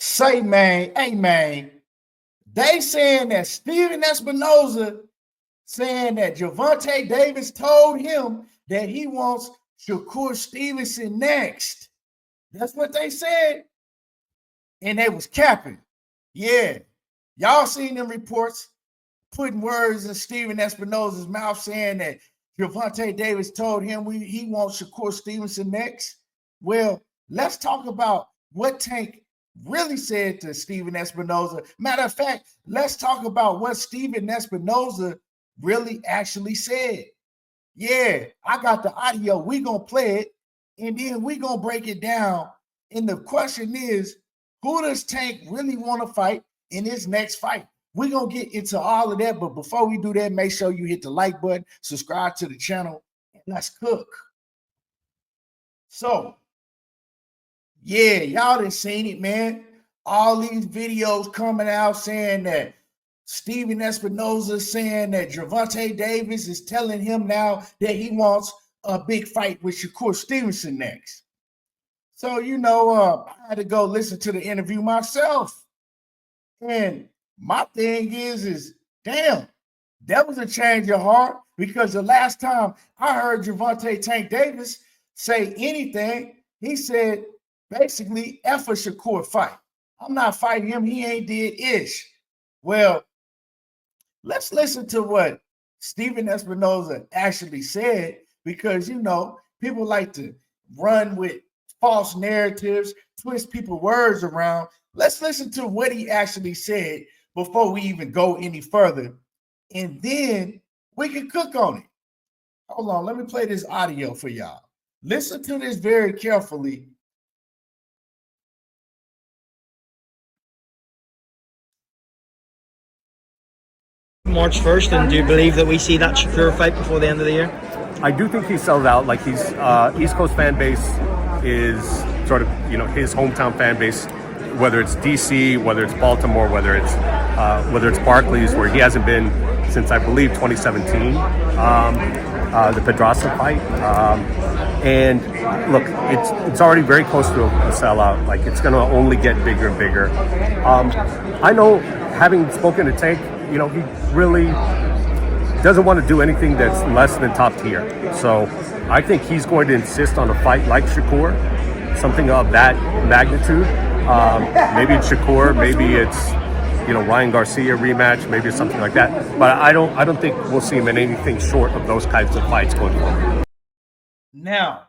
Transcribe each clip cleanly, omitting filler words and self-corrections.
say, man, hey, man, they saying that Steven Espinoza saying that Gervonta Davis told him that he wants Shakur Stevenson next. That's what they said. And they was capping. Yeah. Y'all seen them reports putting words in Steven Espinoza's mouth saying that Gervonta Davis told him he wants Shakur Stevenson next. Well, let's talk about what Tank really said to Steven Espinoza. Matter of fact, let's talk about what Steven Espinoza really actually said. Yeah, I got the audio. We're going to play it, and then we're going to break it down. And the question is, who does Tank really want to fight in his next fight? We're going to get into all of that, but before we do that, make sure you hit the like button, subscribe to the channel, and let's cook. So, yeah, y'all done seen it, man. All these videos coming out saying that Steven Espinoza saying that Gervonta Davis is telling him now that he wants a big fight with Shakur Stevenson next. So, I had to go listen to the interview myself. And my thing is, damn, that was a change of heart, because the last time I heard Gervonta Tank Davis say anything, he said, basically, F a Shakur fight. I'm not fighting him. He ain't did ish. Well, let's listen to what Steven Espinoza actually said, because, people like to run with false narratives, twist people's words around. Let's listen to what he actually said before we even go any further, and then we can cook on it. Hold on, let me play this audio for y'all. Listen to this very carefully. March 1st, and do you believe that we see that Shakur fight before the end of the year? I do think he sells out. Like, he's East Coast fan base is sort of his hometown fan base, whether it's DC, whether it's Baltimore, whether it's Barclays, where he hasn't been since I believe 2017, the Pedraza fight. And look, it's already very close to a sellout. Like, it's going to only get bigger and bigger. I know, having spoken to Tank, he really doesn't want to do anything that's less than top tier. So I think he's going to insist on a fight like Shakur, something of that magnitude. Maybe it's Shakur, maybe it's Ryan Garcia rematch, maybe it's something like that. But I don't think we'll see him in anything short of those types of fights going forward. Now,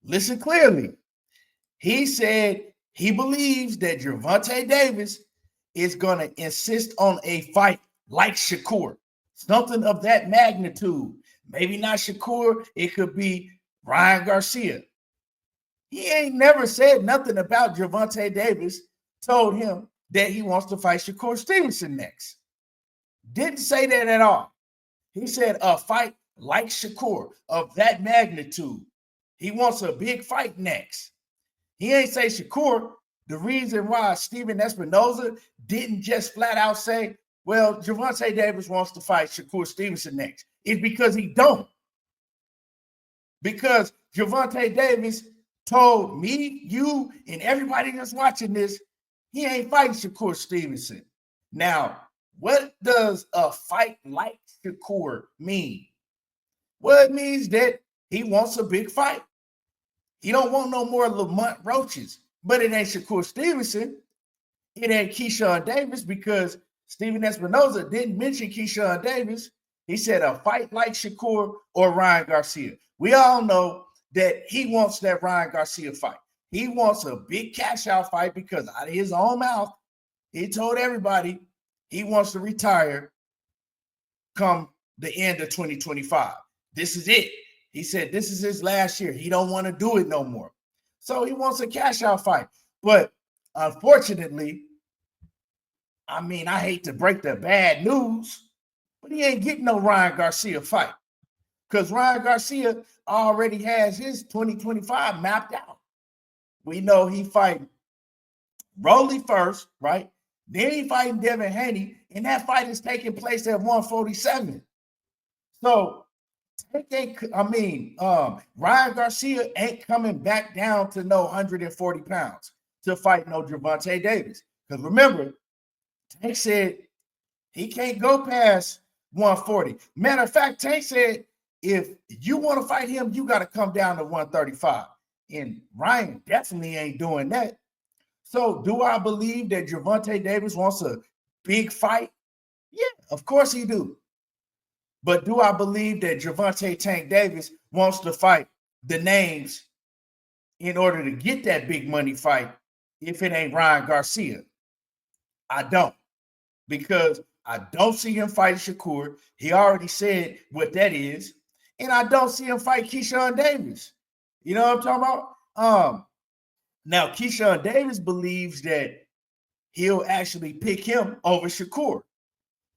listen clearly. He said he believes that Gervonta Davis is going to insist on a fight like Shakur, something of that magnitude. Maybe not Shakur, it could be Ryan Garcia. He ain't never said nothing about Gervonta Davis told him that he wants to fight Shakur Stevenson next. Didn't say that at all. He said a fight like Shakur of that magnitude. He wants a big fight next. He ain't say Shakur. The reason why Steven Espinoza didn't just flat out say, well, Gervonta Davis wants to fight Shakur Stevenson next, is because he don't. Because Gervonta Davis told me, you, and everybody that's watching this, he ain't fighting Shakur Stevenson. Now, what does a fight like Shakur mean? Well, it means that he wants a big fight. He don't want no more Lamont Roaches. But it ain't Shakur Stevenson. It ain't Keyshawn Davis, because Steven Espinoza didn't mention Keyshawn Davis. He said a fight like Shakur or Ryan Garcia. We all know that he wants that Ryan Garcia fight. He wants a big cash out fight, because out of his own mouth, he told everybody he wants to retire come the end of 2025. This is it. He said this is his last year. He don't want to do it no more. So he wants a cash out fight. But unfortunately, I hate to break the bad news, but he ain't getting no Ryan Garcia fight, because Ryan Garcia already has his 2025 mapped out. We know he fighting Rolly first, right? Then he fighting Devin Haney, and that fight is taking place at 147. So Ryan Garcia ain't coming back down to no 140 pounds. to fight no Gervonta Davis. Because remember, Tank said he can't go past 140. Matter of fact, Tank said if you want to fight him, you got to come down to 135. And Ryan definitely ain't doing that. So do I believe that Gervonta Davis wants a big fight? Yeah, of course he do. But do I believe that Gervonta Tank Davis wants to fight the names in order to get that big money fight if it ain't Ryan Garcia? I don't. Because I don't see him fight Shakur. He already said what that is. And I don't see him fight Keyshawn Davis. You know what I'm talking about? Now, Keyshawn Davis believes that he'll actually pick him over Shakur.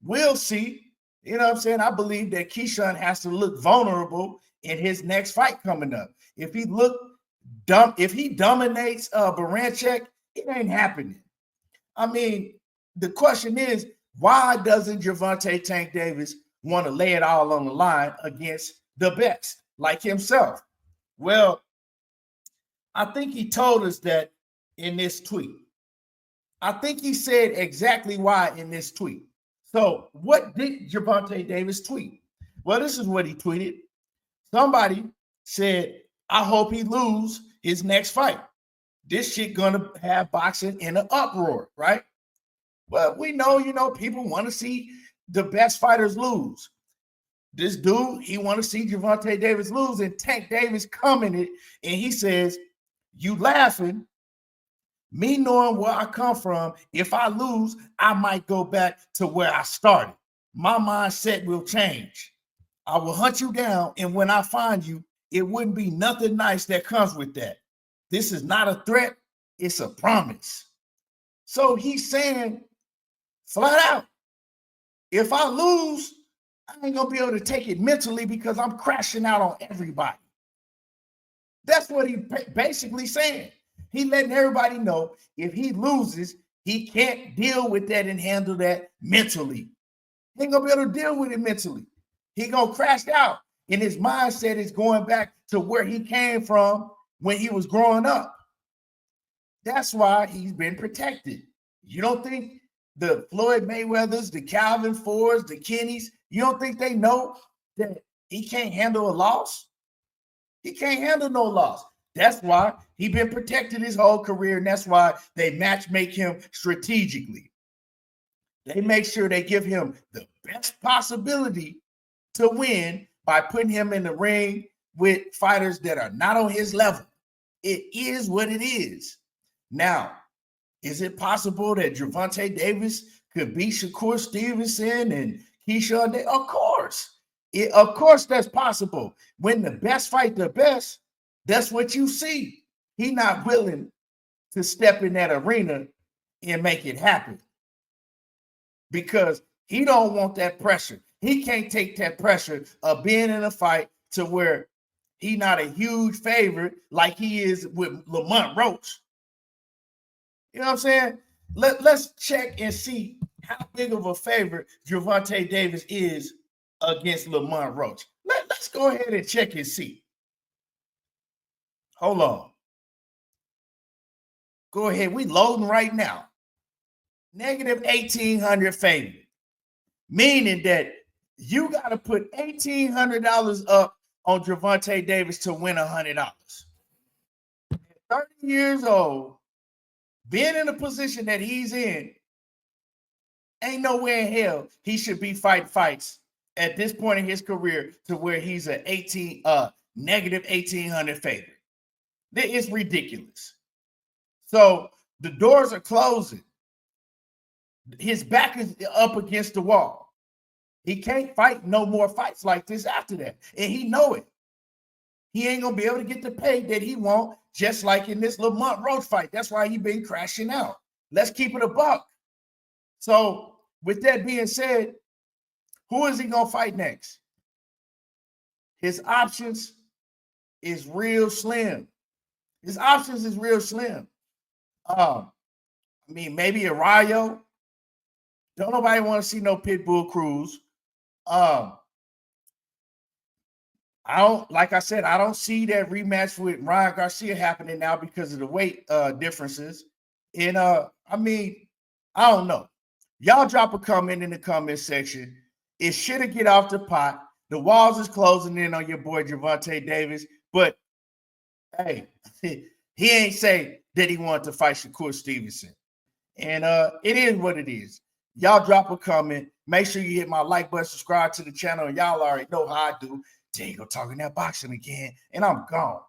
We'll see. You know what I'm saying? I believe that Keyshawn has to look vulnerable in his next fight coming up. If he dominates Baranchek, it ain't happening. I mean, the question is, why doesn't Gervonta Tank Davis want to lay it all on the line against the best, like himself? Well, I think he told us that in this tweet. I think he said exactly why in this tweet. So what did Gervonta Davis tweet? Well, this is what he tweeted. Somebody said, I hope he lose his next fight. This shit gonna have boxing in an uproar, right? Well, we know, people want to see the best fighters lose. This dude, he want to see Gervonta Davis lose, and Tank Davis commented, and he says, you laughing, me knowing where I come from, if I lose, I might go back to where I started. My mindset will change. I will hunt you down, and when I find you, it wouldn't be nothing nice that comes with that. This is not a threat, it's a promise. So he's saying flat out, if I lose, I ain't gonna be able to take it mentally because I'm crashing out on everybody. That's what he basically saying. He letting everybody know if he loses, he can't deal with that and handle that mentally. He ain't gonna be able to deal with it mentally. He gonna crash out, and his mindset is going back to where he came from when he was growing up. That's why he's been protected. You don't think the Floyd Mayweathers, the Calvin Fords, the Kennys, you don't think they know that he can't handle a loss? He can't handle no loss. That's why he's been protected his whole career, and that's why they match make him strategically. They make sure they give him the best possibility to win by putting him in the ring with fighters that are not on his level. It is what it is. Now, is it possible that Gervonta Davis could beat Shakur Stevenson and Keyshawn Davis? Of course. Of course that's possible. When the best fight the best, that's what you see. He's not willing to step in that arena and make it happen because he don't want that pressure. He can't take that pressure of being in a fight to where he's not a huge favorite like he is with Lamont Roach. You know what I'm saying? Let's check and see how big of a favorite Gervonta Davis is against Lamont Roach. Let's go ahead and check and see. Hold on. Go ahead. We loading right now. Negative 1,800 favorite. Meaning that you got to put $1,800 up on Gervonta Davis to win $100. 30 years old, being in the position that he's in, ain't nowhere in hell he should be fighting fights at this point in his career to where he's a negative 1,800 favorite. It's ridiculous. So the doors are closing. His back is up against the wall. He can't fight no more fights like this after that. And he know it. He ain't going to be able to get the pay that he want, just like in this Lamont Roach fight. That's why he been crashing out. Let's keep it a buck. So with that being said, who is he going to fight next? His options is real slim. His options is real slim. I mean, maybe a Rayo. Don't nobody want to see no Pitbull Cruz. I don't, like I said, I don't see that rematch with Ryan Garcia happening now because of the weight differences. And I mean, I don't know. Y'all drop a comment in the comment section. It should have get off the pot. The walls is closing in on your boy Gervonta Davis, but hey, he ain't say that he wanted to fight Shakur Stevenson. And it is what it is. Y'all drop a comment. Make sure you hit my like button, subscribe to the channel, and y'all already know how I do. There you go, talking that boxing again, and I'm gone.